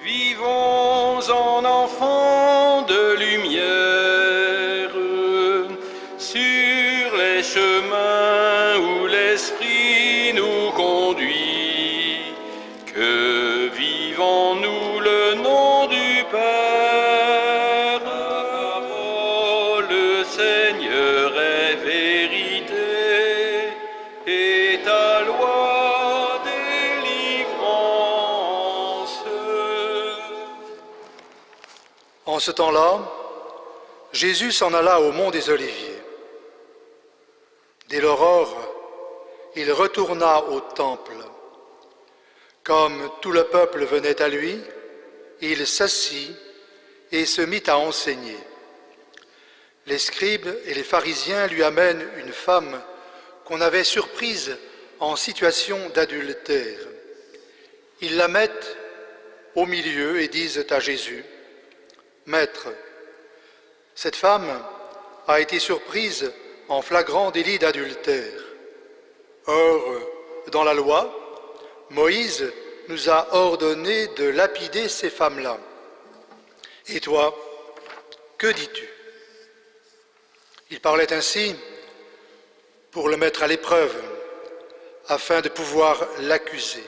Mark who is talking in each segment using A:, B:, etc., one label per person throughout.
A: Vivons en enfants de lumière, sur les chemins où l'Esprit nous conduit. Que vivons-nous le nom du Père. La parole, Seigneur, est vérité, et ta loi délivrance.
B: En ce temps-là, Jésus s'en alla au mont des Oliviers. Dès l'aurore, il retourna au temple. Comme tout le peuple venait à lui, il s'assit et se mit à enseigner. Les scribes et les pharisiens lui amènent une femme qu'on avait surprise en situation d'adultère. Ils la mettent au milieu et disent à Jésus: « Maître, cette femme a été surprise en flagrant délit d'adultère. Or, dans la loi, Moïse nous a ordonné de lapider ces femmes-là. Et toi, que dis-tu » Il parlait ainsi pour le mettre à l'épreuve, afin de pouvoir l'accuser.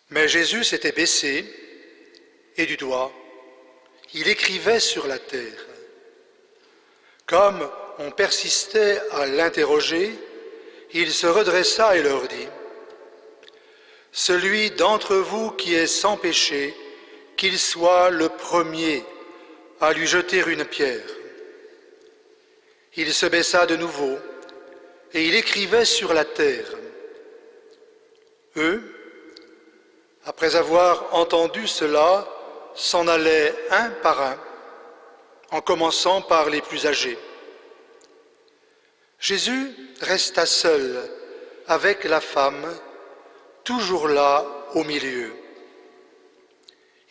B: Mais Jésus s'était baissé, et du doigt, il écrivait sur la terre. Comme on persistait à l'interroger, il se redressa et leur dit: « Celui d'entre vous qui est sans péché, qu'il soit le premier à lui jeter une pierre. » Il se baissa de nouveau, et il écrivait sur la terre. Eux, après avoir entendu cela, s'en allaient un par un, en commençant par les plus âgés. Jésus resta seul avec la femme, toujours là au milieu.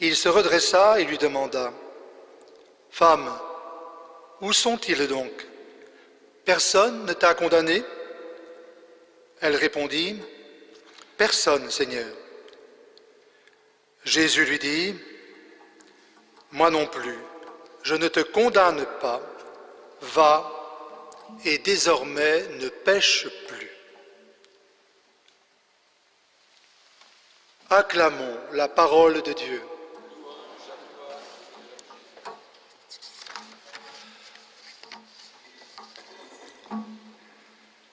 B: Il se redressa et lui demanda: « Femme, où sont-ils donc? Personne ne t'a condamné ?» Elle répondit: « Personne, Seigneur. » Jésus lui dit: « Moi non plus, je ne te condamne pas. Va, et désormais ne pêche plus. » Acclamons la parole de Dieu.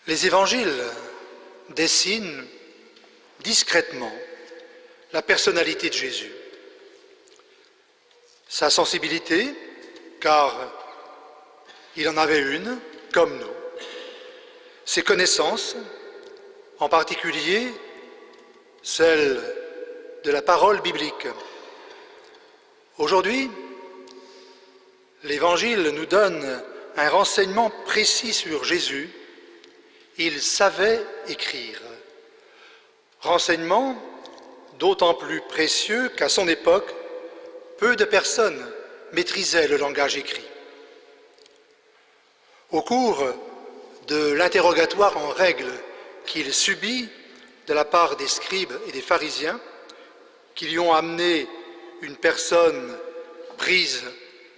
B: Les évangiles dessinent discrètement la personnalité de Jésus. Sa sensibilité, car il en avait une, comme nous. Ses connaissances, en particulier celles de la parole biblique. Aujourd'hui, l'Évangile nous donne un renseignement précis sur Jésus. Il savait écrire. Renseignement d'autant plus précieux qu'à son époque, peu de personnes maîtrisaient le langage écrit. Au cours de l'interrogatoire en règle qu'il subit de la part des scribes et des pharisiens, qui lui ont amené une personne prise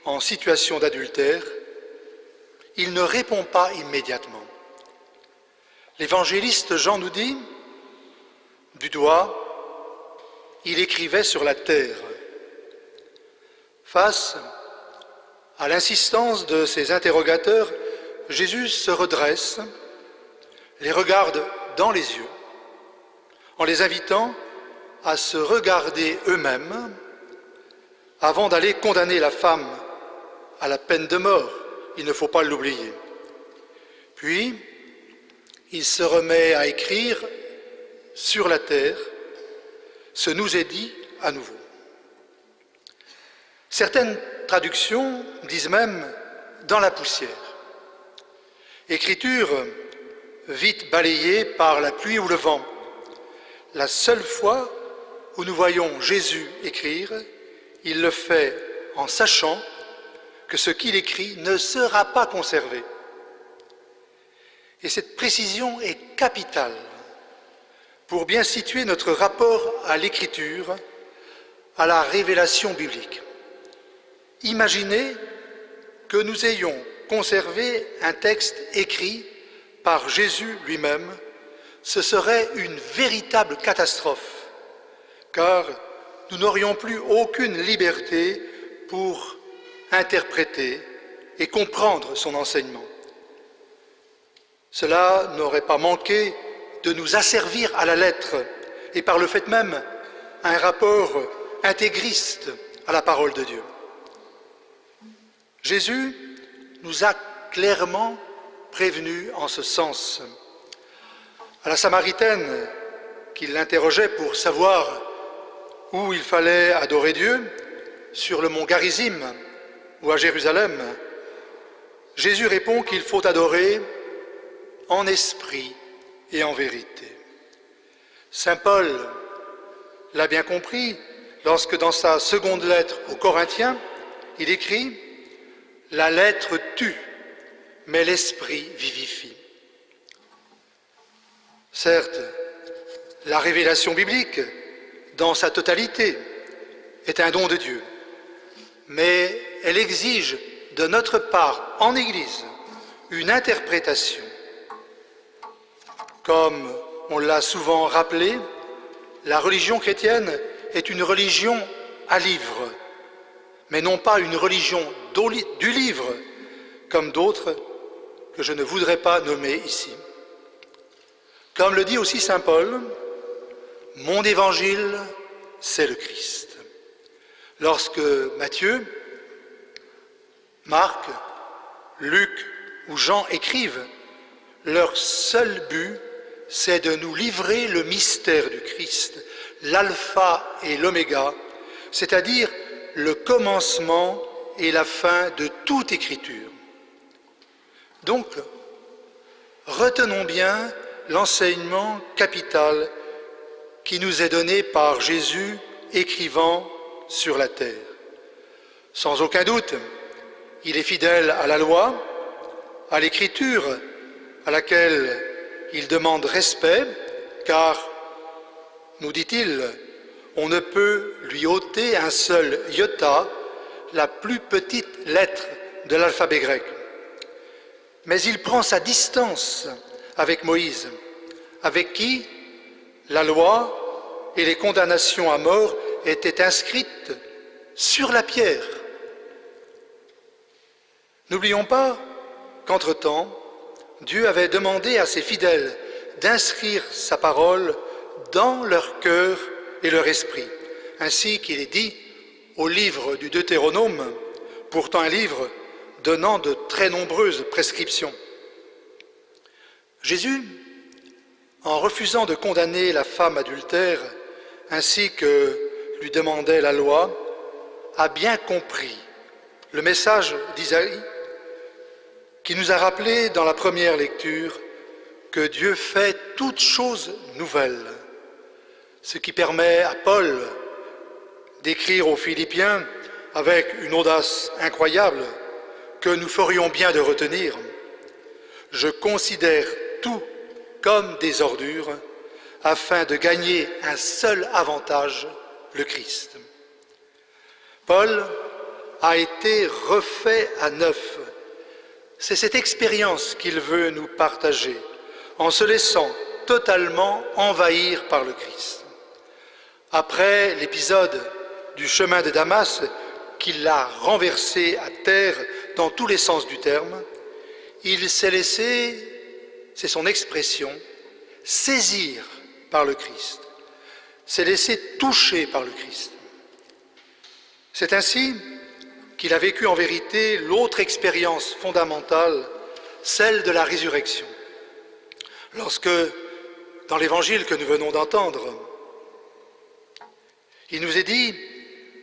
B: en situation d'adultère, il ne répond pas immédiatement. L'évangéliste Jean nous dit: du doigt, il écrivait sur la terre. Face à l'insistance de ses interrogateurs, Jésus se redresse, les regarde dans les yeux, en les invitant à se regarder eux-mêmes avant d'aller condamner la femme à la peine de mort. Il ne faut pas l'oublier. Puis, il se remet à écrire sur la terre: ce nous est dit à nouveau. Certaines traductions disent même dans la poussière. Écriture vite balayée par la pluie ou le vent. La seule fois où nous voyons Jésus écrire, il le fait en sachant que ce qu'il écrit ne sera pas conservé. Et cette précision est capitale pour bien situer notre rapport à l'écriture à la révélation biblique. Imaginez que nous ayons conservé un texte écrit par Jésus lui-même, ce serait une véritable catastrophe, car nous n'aurions plus aucune liberté pour interpréter et comprendre son enseignement. Cela n'aurait pas manqué de nous asservir à la lettre et par le fait même un rapport intégriste à la parole de Dieu. Jésus nous a clairement prévenus en ce sens. À la Samaritaine, qui l'interrogeait pour savoir où il fallait adorer Dieu, sur le mont Garizim ou à Jérusalem, Jésus répond qu'il faut adorer en esprit et en vérité. Saint Paul l'a bien compris lorsque dans sa seconde lettre aux Corinthiens, il écrit « La lettre tue, mais l'esprit vivifie ». Certes, la révélation biblique, dans sa totalité, est un don de Dieu, mais elle exige de notre part, en Église, une interprétation. Comme on l'a souvent rappelé, la religion chrétienne est une religion à livre, mais non pas une religion du livre, comme d'autres que je ne voudrais pas nommer ici. Comme le dit aussi saint Paul, « Mon évangile, c'est le Christ ». Lorsque Matthieu, Marc, Luc ou Jean écrivent, leur seul but, c'est de nous livrer le mystère du Christ, l'alpha et l'oméga, c'est-à-dire le commencement et la fin de toute écriture. Donc, retenons bien l'enseignement capital qui nous est donné par Jésus écrivant sur la terre. Sans aucun doute, il est fidèle à la loi, à l'écriture à laquelle il demande respect, car, nous dit-il, on ne peut lui ôter un seul iota, la plus petite lettre de l'alphabet grec. Mais il prend sa distance avec Moïse, avec qui la loi et les condamnations à mort étaient inscrites sur la pierre. N'oublions pas qu'entre-temps, Dieu avait demandé à ses fidèles d'inscrire sa parole dans leur cœur et leur esprit, ainsi qu'il est dit au livre du Deutéronome, pourtant un livre donnant de très nombreuses prescriptions. Jésus, en refusant de condamner la femme adultère, ainsi que lui demandait la loi, a bien compris le message d'Isaïe qui nous a rappelé dans la première lecture que Dieu fait toutes choses nouvelles, ce qui permet à Paul d'écrire aux Philippiens avec une audace incroyable que nous ferions bien de retenir. Je considère tout comme des ordures afin de gagner un seul avantage, le Christ. Paul a été refait à neuf. C'est cette expérience qu'il veut nous partager en se laissant totalement envahir par le Christ. Après l'épisode du chemin de Damas, qui l'a renversé à terre dans tous les sens du terme, il s'est laissé, c'est son expression, saisir par le Christ, s'est laissé toucher par le Christ. C'est ainsi qu'il a vécu en vérité l'autre expérience fondamentale, celle de la résurrection. Lorsque, dans l'évangile que nous venons d'entendre, il nous est dit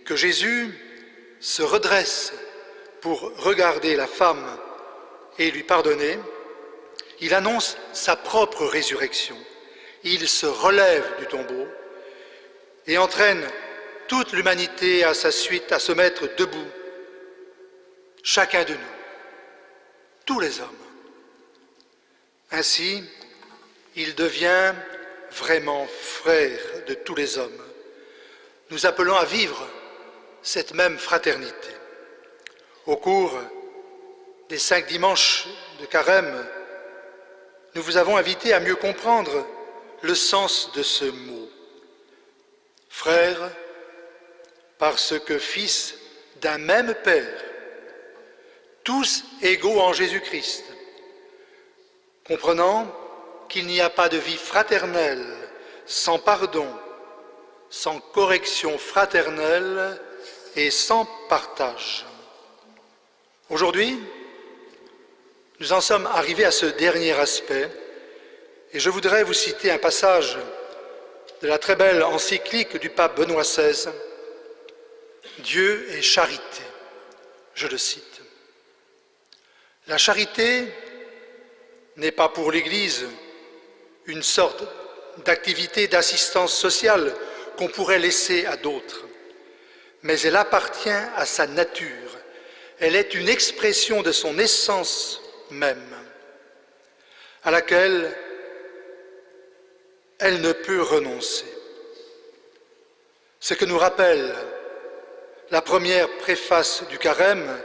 B: que Jésus se redresse pour regarder la femme et lui pardonner, il annonce sa propre résurrection. Il se relève du tombeau et entraîne toute l'humanité à sa suite à se mettre debout, chacun de nous, tous les hommes. Ainsi, il devient vraiment frère de tous les hommes. nous appelons à vivre cette même fraternité. Au cours des 5 dimanches de Carême, nous vous avons invité à mieux comprendre le sens de ce mot. Frères, parce que fils d'un même Père, tous égaux en Jésus-Christ, comprenant qu'il n'y a pas de vie fraternelle sans pardon, sans correction fraternelle et sans partage. Aujourd'hui, nous en sommes arrivés à ce dernier aspect et je voudrais vous citer un passage de la très belle encyclique du pape Benoît XVI, « Dieu est charité ». Je le cite. La charité n'est pas pour l'Église une sorte d'activité d'assistance sociale qu'on pourrait laisser à d'autres, mais elle appartient à sa nature. Elle est une expression de son essence même, à laquelle elle ne peut renoncer. Ce que nous rappelle la première préface du Carême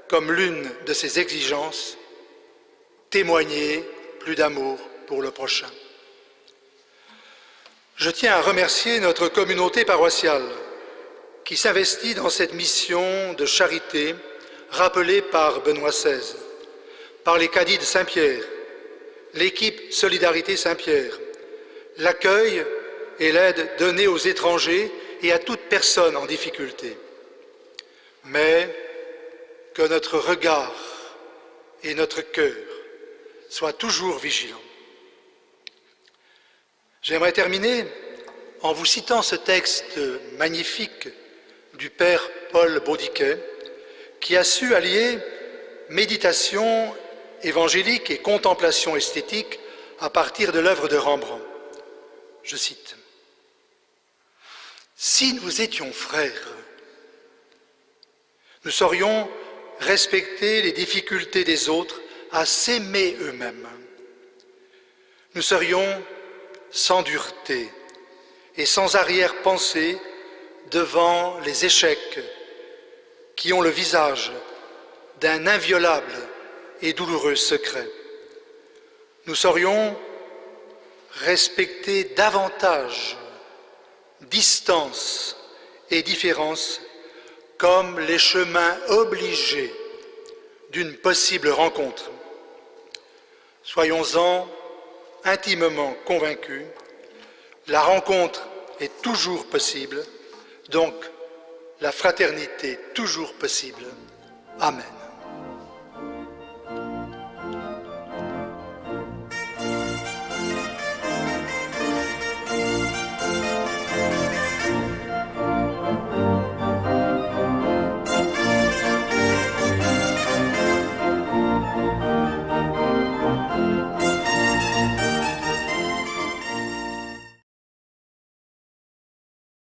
B: comme l'une de ses exigences, témoigner plus d'amour pour le prochain. Je tiens à remercier notre communauté paroissiale qui s'investit dans cette mission de charité rappelée par Benoît XVI, par les cadis de Saint-Pierre, l'équipe Solidarité Saint-Pierre, l'accueil et l'aide donnée aux étrangers et à toute personne en difficulté. Mais que notre regard et notre cœur soient toujours vigilants. J'aimerais terminer en vous citant ce texte magnifique du père Paul Baudiquet, qui a su allier méditation évangélique et contemplation esthétique à partir de l'œuvre de Rembrandt. Je cite : « Si nous étions frères, nous saurions respecter les difficultés des autres à s'aimer eux-mêmes. Nous serions sans dureté et sans arrière-pensée devant les échecs qui ont le visage d'un inviolable et douloureux secret. Nous saurions respecter davantage distance et différence comme les chemins obligés d'une possible rencontre. Soyons-en intimement convaincus, la rencontre est toujours possible, donc la fraternité toujours possible. Amen.